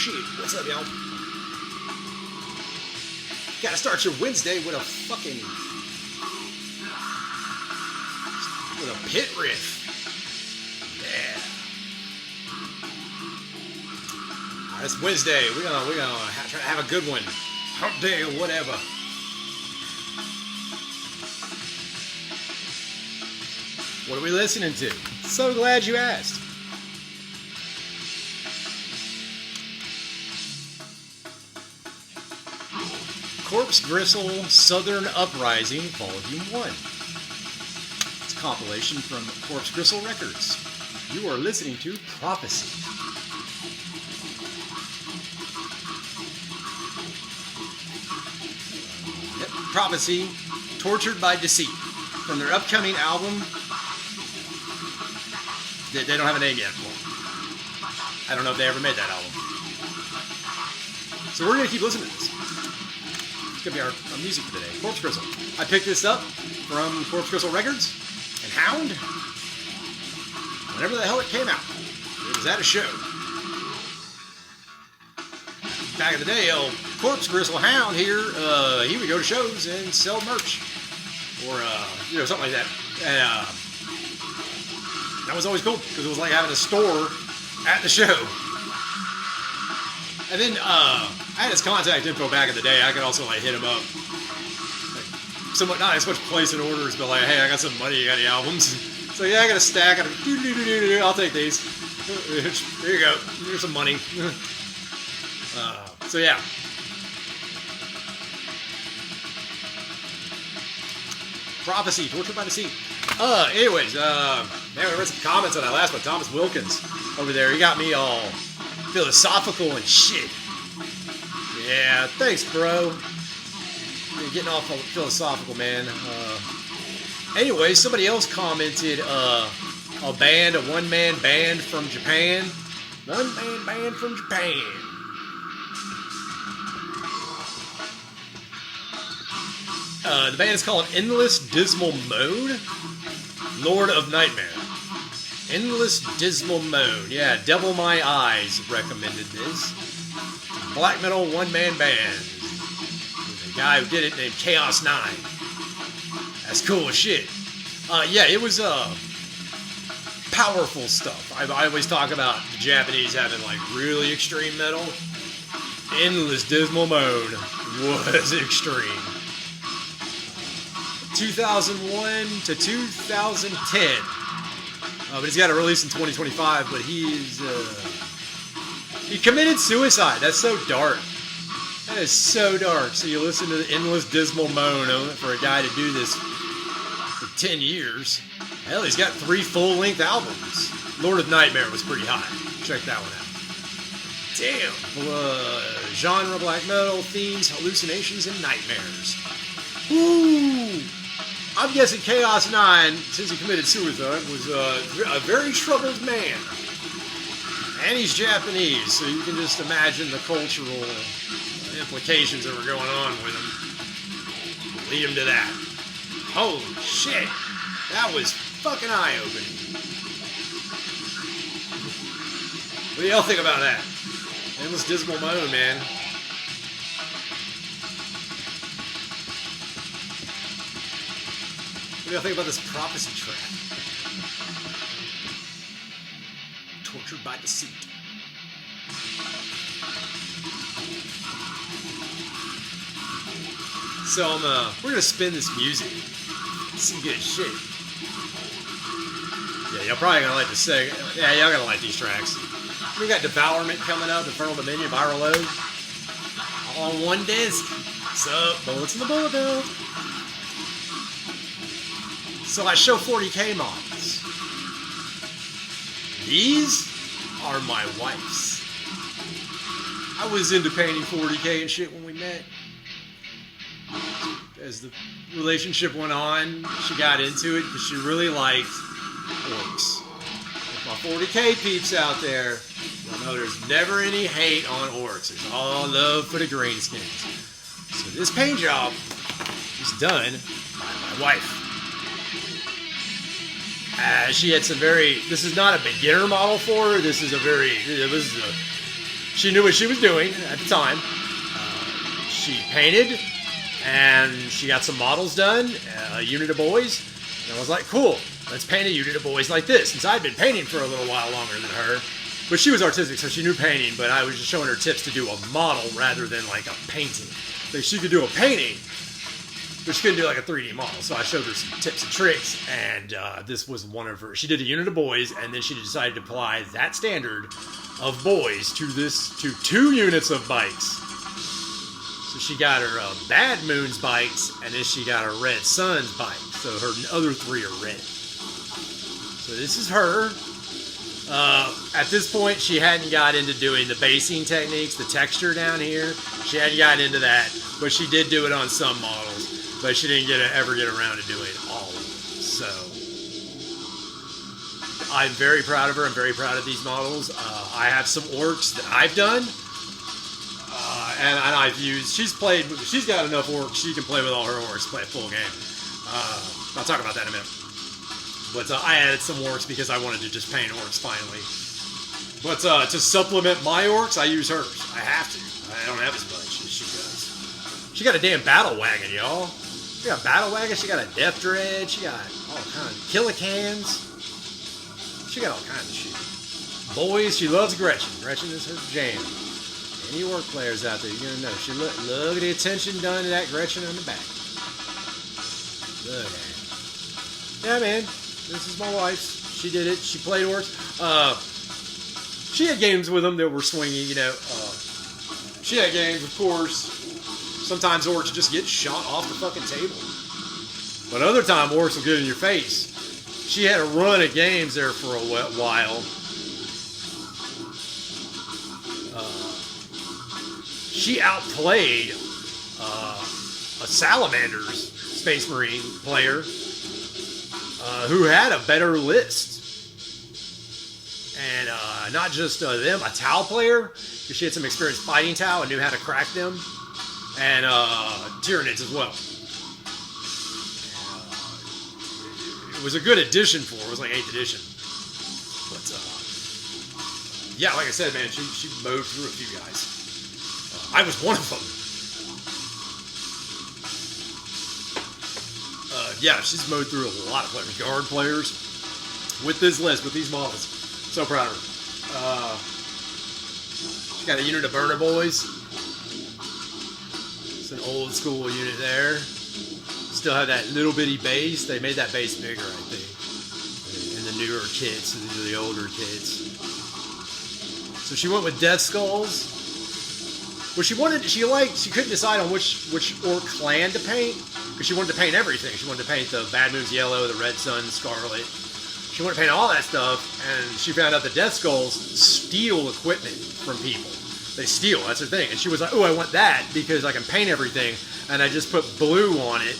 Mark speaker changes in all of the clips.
Speaker 1: shit. What's up, y'all? Gotta start your Wednesday with a fucking... with a pit riff. Yeah. Alright, it's Wednesday. We're gonna try to have a good one. Hump day or whatever. What are we listening to? So glad you asked. Corpse Gristle Southern Uprising, Volume 1. It's a compilation from Corpse Gristle Records. You are listening to Prophecy. Yep, Prophecy, Tortured by Deceit. From their upcoming album, they don't have a name yet for it. I don't know if they ever made that album. So we're going to keep listening to this. It's going to be our music for today. Corpse Gristle. I picked this up from Corpse Gristle Records and Hound. Whenever the hell it came out. It was at a show. Back in the day, old Corpse Gristle Hound here, he would go to shows and sell merch. Or, something like that. And, that was always cool, because it was like having a store at the show. And then, I had his contact info back in the day. I could also, hit him up. Somewhat, not as much placing orders, but hey, I got some money, you got any albums? So yeah, I got a stack. I'll take these. There you go. Here's some money. So yeah. Prophecy, Tortured by Deceit. Anyways, man, we read some comments on that last one. Thomas Wilkins over there, he got me all philosophical and shit. Yeah, thanks, bro. You're getting all philosophical, man. Anyways, somebody else commented, a one-man band from Japan. One-man band from Japan. The band is called Endless Dismal Moan. Lord of Nightmare. Endless Dismal Moan. Yeah, Devil My Eyes recommended this. Black metal one-man band. There's a guy who did it named Chaos 9. That's cool as shit. Yeah, it was powerful stuff. I always talk about the Japanese having really extreme metal. Endless Dismal Moan was extreme. 2001 to 2010. But he's got a release in 2025, but he committed suicide. That's so dark. That is so dark. So you listen to the Endless Dismal Moan for a guy to do this for 10 years. Hell, he's got 3 full-length albums. Lord of Nightmare was pretty high. Check that one out. Damn. Genre black metal, themes, hallucinations, and nightmares. Ooh. I'm guessing Chaos 9, since he committed suicide, was a very troubled man. And he's Japanese, so you can just imagine the cultural implications that were going on with him. Lead him to that. Holy shit. That was fucking eye-opening. What do y'all think about that? Endless Dismal Moan, man. What do y'all think about this Prophecy track? Tortured by Deceit. So we're gonna spin this music. Some good shit. Yeah, y'all probably gonna like this segment. Yeah, y'all gonna like these tracks. We got Devourment coming up, Infernal Dominion, Viral Load. All on one disc. So, Bullets in the Bullet Bill. So I show 40K models. These are my wife's. I was into painting 40K and shit when we met. As the relationship went on, she got into it because she really liked Orks. If my 40K peeps out there, you'll know there's never any hate on Orks. There's all love for the greenskins. So this paint job is done by my wife. She had some this is not a beginner model for her. This is she knew what she was doing at the time. She painted, and she got some models done, a unit of boys, and I was like, cool, let's paint a unit of boys like this, since I'd been painting for a little while longer than her. But she was artistic, so she knew painting, but I was just showing her tips to do a model rather than like a painting. Like, she could do a painting, but she couldn't do like a 3D model. So I showed her some tips and tricks, and this was one of her. She did a unit of boys, and then she decided to apply that standard of boys to 2 units of bikes. So she got her Bad Moon's bikes, and then she got her Red Sun's bike. So her other 3 are red. So this is her. At this point, she hadn't got into doing the basing techniques, the texture down here. She hadn't gotten into that, but she did do it on some models. But she didn't ever get around to doing all of them. So I'm very proud of her. I'm very proud of these models. I have some Orks that I've done, and I've used. She's got enough Orks. She can play with all her Orks, play a full game. I'll talk about that in a minute. But I added some Orks because I wanted to just paint Orks finally. But to supplement my Orks, I use hers. I have to. I don't have as much as she does. She got a damn battle wagon, y'all. She got a battle wagon. She got a death dread. She got all kinds of killicans. She got all kinds of shit. Boys, she loves Gretchen. Gretchen is her jam. Any Ork players out there, you're gonna know. She look at the attention done to that Gretchen on the back. Look at it. Yeah, man. This is my wife's. She did it. She played Orks. She had games with them that were swinging, you know. She had games, of course. Sometimes Orks just get shot off the fucking table. But other time, Orks will get in your face. She had a run of games there for a while. She outplayed a Salamander's Space Marine player who had a better list. And not just them, a Tau player, because she had some experience fighting Tau and knew how to crack them. And Tyranids as well. It was a good addition for her. It was like 8th edition. But yeah, like I said, man, she mowed through a few guys. I was one of them. Yeah, she's mowed through a lot of players, guard players, with this list, with these models. So proud of her. She got a unit of Burner Boys. It's an old school unit there. Still have that little bitty base. They made that base bigger, I think, in the newer kits, the older kits. So she went with Death Skulls. Well, she couldn't decide on which Ork clan to paint, because she wanted to paint everything. She wanted to paint the Bad Moon's yellow, the Red Sun scarlet. She wanted to paint all that stuff, and she found out the Death Skulls steal equipment from people. They steal, that's her thing. And she was like, oh, I want that because I can paint everything, and I just put blue on it.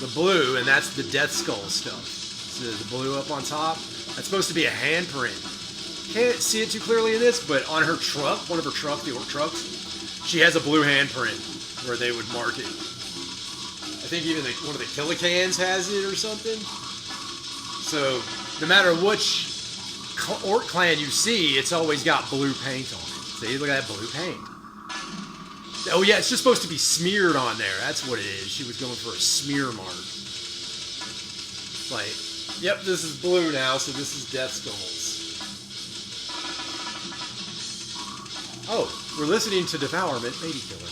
Speaker 1: The blue, and that's the Death Skull stuff. So the blue up on top, that's supposed to be a handprint. Can't see it too clearly in this, but on her truck, one of her trucks, the Ork trucks, she has a blue handprint where they would mark it. I think even one of the Killicans has it or something. So no matter which Ork clan you see, it's always got blue paint on it. See, look at that blue paint. Oh yeah, it's just supposed to be smeared on there. That's what it is. She was going for a smear mark. It's like, yep, this is blue now, so this is Death Skulls. Oh, we're listening to Devourment, Lady Killer.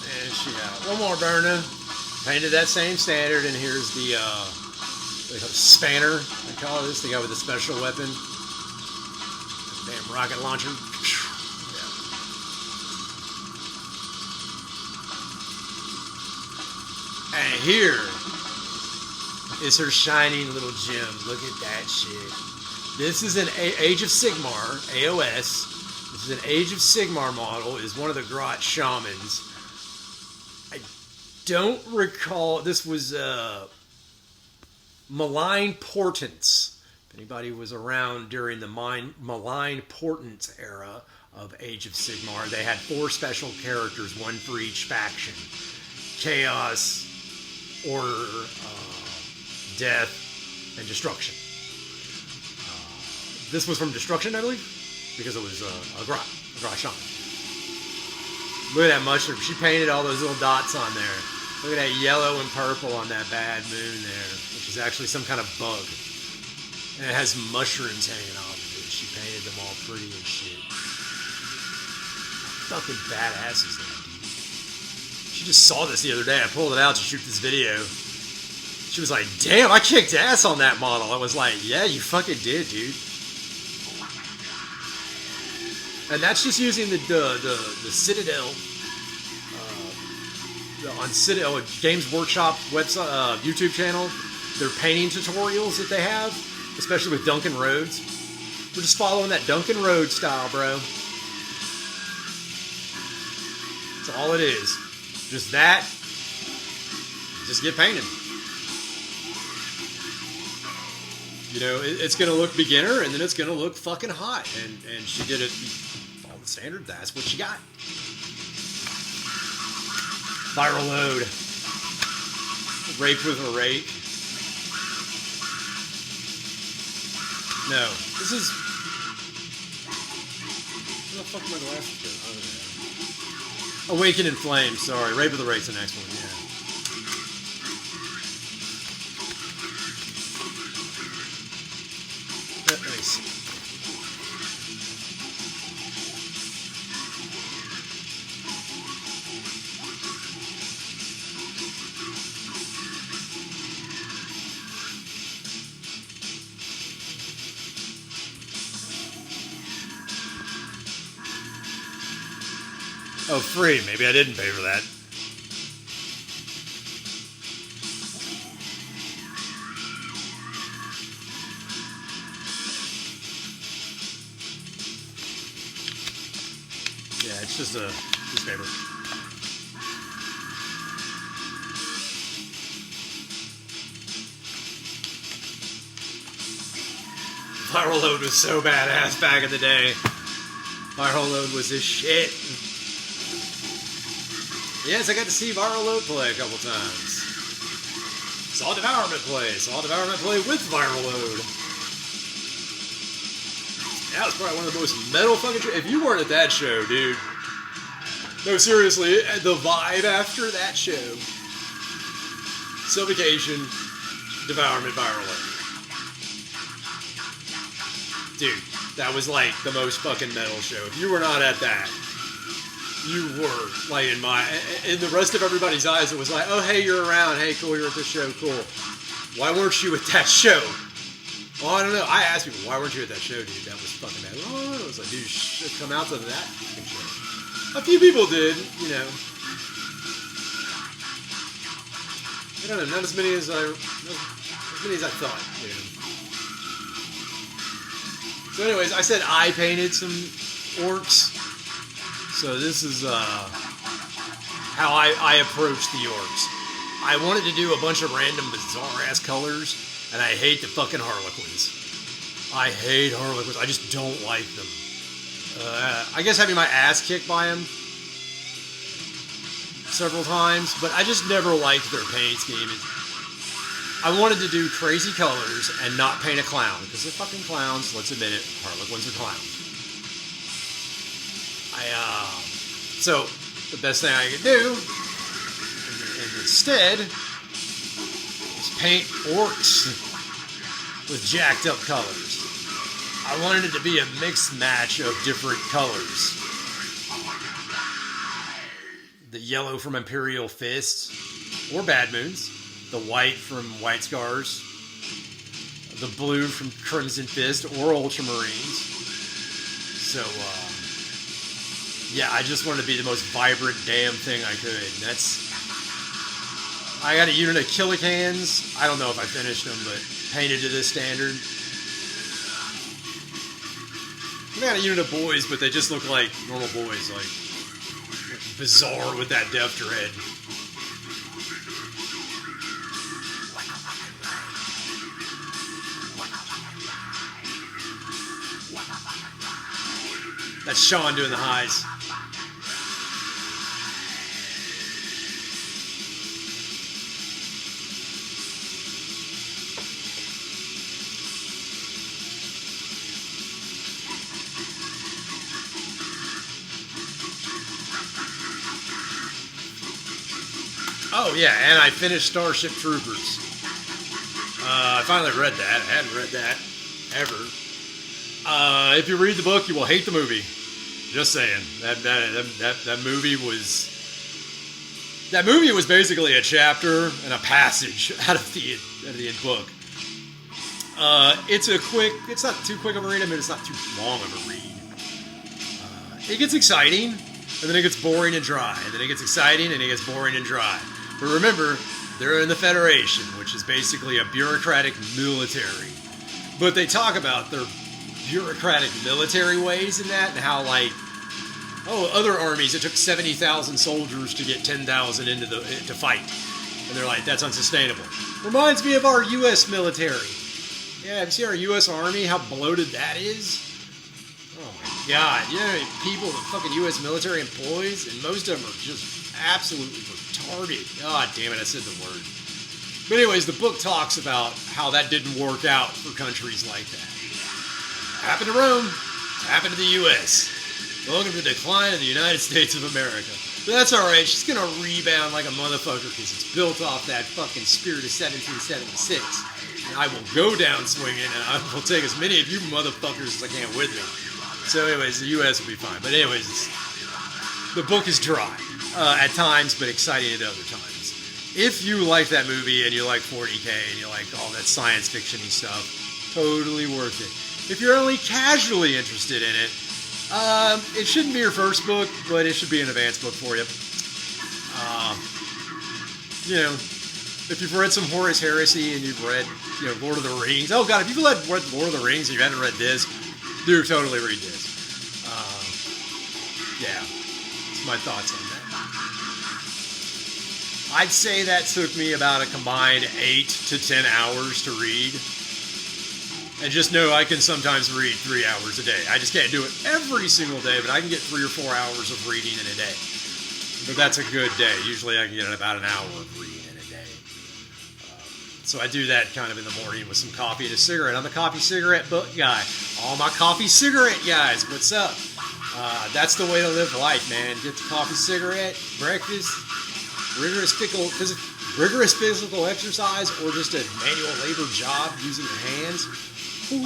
Speaker 1: And she got one more burner. Painted that same standard, and here's the spanner, I call this, the guy with the special weapon. Damn rocket launcher. And here is her shining little gem. Look at that shit. This is an Age of Sigmar, AOS. This is an Age of Sigmar model. It is one of the Grot Shamans. I don't recall. This was Malign Portents. If anybody was around during the Malign Portents era, of Age of Sigmar. They had 4 special characters, one for each faction: Chaos, Order, Death, and Destruction. This was from Destruction, I believe, because it was a Grashan. Look at that mushroom. She painted all those little dots on there. Look at that yellow and purple on that bad moon there, which is actually some kind of bug. And it has mushrooms hanging off of it. She painted them all pretty and shit. Fucking badass is that, dude. She just saw this the other day. I pulled it out to shoot this video. She was like, damn, I kicked ass on that model. I was like, yeah, you fucking did, dude. And that's just using the Citadel, on Citadel Games Workshop website, YouTube channel. Their painting tutorials that they have, especially with Duncan Rhodes. We're just following that Duncan Rhodes style, bro. That's all it is. Just that. Just get painted. You know, it's going to look beginner, and then it's going to look fucking hot. And she did it all the standard. That's what she got. Viral load. Rape with a rake. No. This is... Where the fuck are my glasses go? Oh, yeah. Awaken in Flames. Sorry. Rape with a Rake's the next one. Yeah. Let me see. Oh, free. Maybe I didn't pay for that. Yeah, it's just a newspaper. Viral Load was so badass back in the day. Viral Load was this shit. Yes, I got to see Viral Load play a couple times. Saw Devourment play. Saw Devourment play with Viral Load. That was probably one of the most metal fucking shows. If you weren't at that show, dude. No, seriously, the vibe after that show. Suffocation, Devourment, Viral Load. Dude, that was like the most fucking metal show. If you were not at that, you were like in the rest of everybody's eyes, it was like, oh, hey, you're around. Hey, cool, you're at this show. Cool. Why weren't you at that show? Well, I don't know. I asked people, why weren't you at that show, dude? That was fucking bad. Oh, it was like, dude, you should come out to that fucking show. A few people did, you know. I don't know, not as many as I thought, you know. So anyways, I said I painted some orcs. So this is how I approached the orcs. I wanted to do a bunch of random bizarre-ass colors, and I hate the fucking Harlequins. I hate Harlequins. I just don't like them. I guess having my ass kicked by them several times, but I just never liked their paint scheme. I wanted to do crazy colors and not paint a clown, because they're fucking clowns. Let's admit it. Harlequins are clowns. So the best thing I could do instead is paint orcs with jacked up colors. I wanted it to be a mixed match of different colors. The yellow from Imperial Fists or Bad Moons, the white from White Scars, the blue from Crimson Fist or Ultramarines. So, yeah, I just wanted to be the most vibrant damn thing I could. And I got a unit of Killicans. I don't know if I finished them, but painted to this standard. I got a unit of boys, but they just look like normal boys, like bizarre with that depth dread. That's Sean doing the highs. Oh yeah, and I finished Starship Troopers. I finally read that. I hadn't read that ever. If you read the book, you will hate the movie. Just saying. That movie was basically a chapter and a passage out of the book. It's not too quick of a read. I mean, it's not too long of a read. It gets exciting, and then it gets boring and dry. And then it gets exciting, and it gets boring and dry. But remember, they're in the Federation, which is basically a bureaucratic military. But they talk about their bureaucratic military ways in that, and how, like, other armies, it took 70,000 soldiers to get 10,000 to fight. And they're like, that's unsustainable. Reminds me of our U.S. military. Yeah, have you seen our U.S. Army, how bloated that is? Oh my God. You know, people, the fucking U.S. military employees, and most of them are just absolutely retarded. God damn it, I said the word. But anyways, the book talks about how that didn't work out for countries like that. Happened to Rome, happened to the U.S. Welcome to the decline of the United States of America. But that's alright, she's gonna rebound like a motherfucker because it's built off that fucking spirit of 1776. And I will go down swinging, and I will take as many of you motherfuckers as I can with me. So anyways, the U.S. will be fine. But anyways, the book is dry at times, but exciting at other times. If you like that movie, and you like 40K, and you like all that science fiction-y stuff, totally worth it. If you're only casually interested in it, it shouldn't be your first book, but it should be an advanced book for you. You know, if you've read some Horus Heresy and you've read, you know, Lord of the Rings. Oh God, if you've read Lord of the Rings and you haven't read this, do totally read this. Yeah, that's my thoughts on that. I'd say that took me about a combined 8 to 10 hours to read. And just know I can sometimes read 3 hours a day. I just can't do it every single day, but I can get 3 or 4 hours of reading in a day. But that's a good day. Usually I can get about an hour of reading in a day. So I do that kind of in the morning with some coffee and a cigarette. I'm the coffee cigarette book guy. All my coffee cigarette guys, what's up? That's the way to live life, man. Get the coffee cigarette, breakfast, rigorous physical exercise, or just a manual labor job using your hands. Ooh.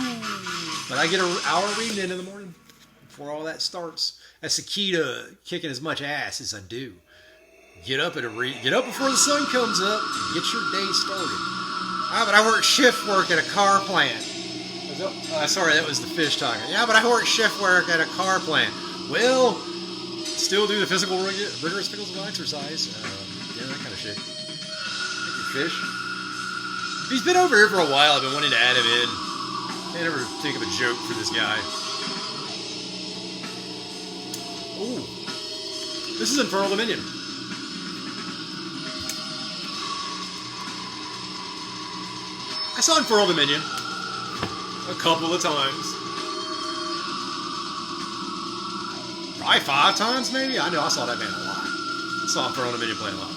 Speaker 1: But I get an hour reading in the morning before all that starts. That's the key to kicking as much ass as I do. Get up before the sun comes up and get your day started. But I work shift work at a car plant. Sorry, that was the fish talking. Yeah, but I work shift work at a car plant. Well, still do the rigorous physical exercise. Yeah, that kind of shit. Thank you, fish. He's been over here for a while. I've been wanting to add him in. Can't ever think of a joke for this guy. Ooh. This is Infernal Dominion. I saw Infernal Dominion a couple of times. Probably 5 times, maybe? I know I saw that band a lot. I saw Infernal Dominion play a lot.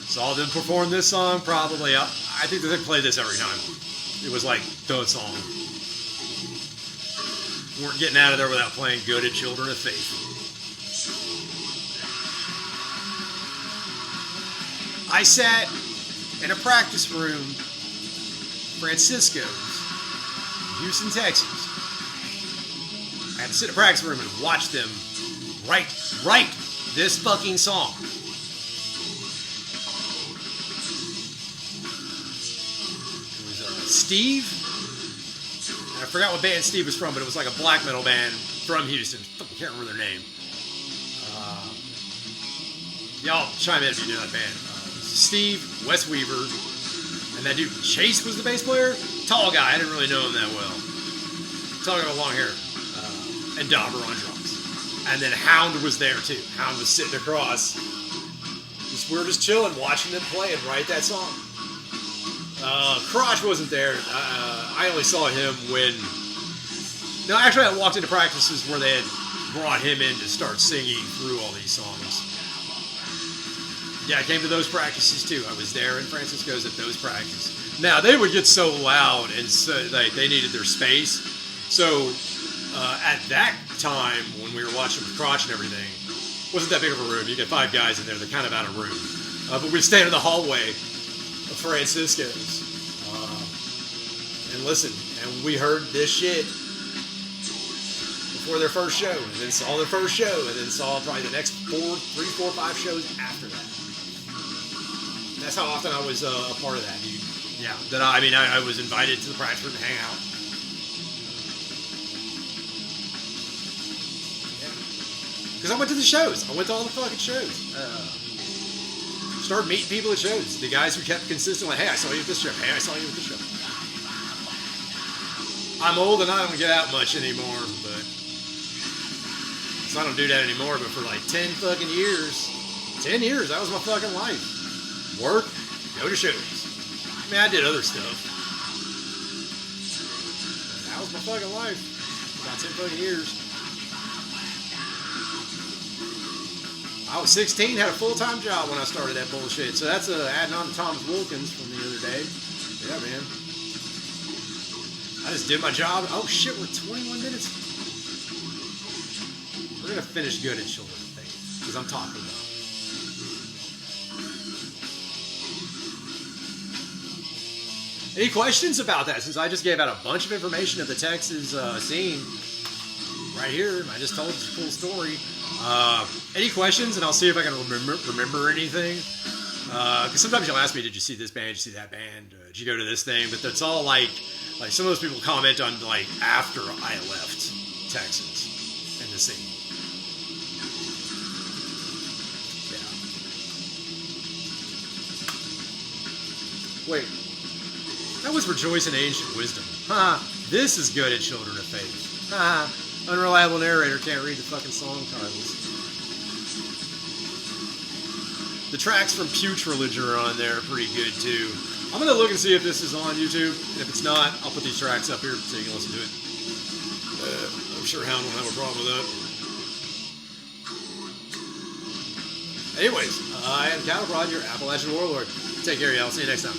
Speaker 1: Saw them perform this song probably. I think they played this every time. It was like the song. Weren't getting out of there without playing Good at Children of Faith. I sat in a practice room, Francisco's, Houston, Texas. I had to sit in a practice room and watch them write this fucking song. Steve, and I forgot what band Steve was from, but it was like a black metal band from Houston. I can't remember their name. Y'all chime in if you know that band. Steve, Wes Weaver, and that dude Chase was the bass player. Tall guy, I didn't really know him that well. Tall guy with long hair. And Dauber on drums. And then Hound was there too. Hound was sitting across. We were just chilling, watching them play and write that song. Crotch wasn't there. I only saw him when... No, actually, I walked into practices where they had brought him in to start singing through all these songs. Yeah, I came to those practices too. I was there in Francisco's at those practices. Now, they would get so loud and so like they needed their space. So, at that time, when we were watching with Crotch and everything, wasn't that big of a room. You get 5 guys in there, they're kind of out of room. But we'd stand in the hallway of Francisco's and listen. And we heard this shit before their first show, and then saw their first show, and then saw probably the next 3, 4, 5 shows after that. That's how often I was a part of that, dude. Yeah, I was invited to the practice room to hang out. Because I went to the shows. I went to all the fucking shows. Started meeting people at shows. The guys who kept consistent, like, hey, I saw you at this show. Hey, I saw you at this show. I'm old and I don't get out much anymore, but... So I don't do that anymore, but for like 10 fucking years, 10 years, that was my fucking life. Work, go to shows. I mean, I did other stuff. That was my fucking life. About 10 fucking years. I was 16, had a full-time job when I started that bullshit. So that's adding on to Thomas Wilkins from the other day. Yeah, man. I just did my job. Oh shit, we're 21 minutes. We're gonna finish good at Children of Faith, because I'm talking about it. Any questions about that? Since I just gave out a bunch of information of the Texas scene right here, I just told the full story. Any questions? And I'll see if I can remember anything. Because sometimes you'll ask me, did you see this band? Did you see that band? Did you go to this thing? But that's all like some of those people comment on like after I left Texas and the scene. Yeah. Wait. That was Rejoice in Ancient Wisdom. This is good at Children of Faith. Unreliable narrator can't read the fucking song titles. The tracks from Putrilage are on there, pretty good too. I'm gonna look and see if this is on YouTube, and if it's not, I'll put these tracks up here so you can listen to it. I'm sure Hound won't have a problem with that. Anyways, I am Cattle Prod, your Appalachian Warlord. Take care, y'all. See you next time.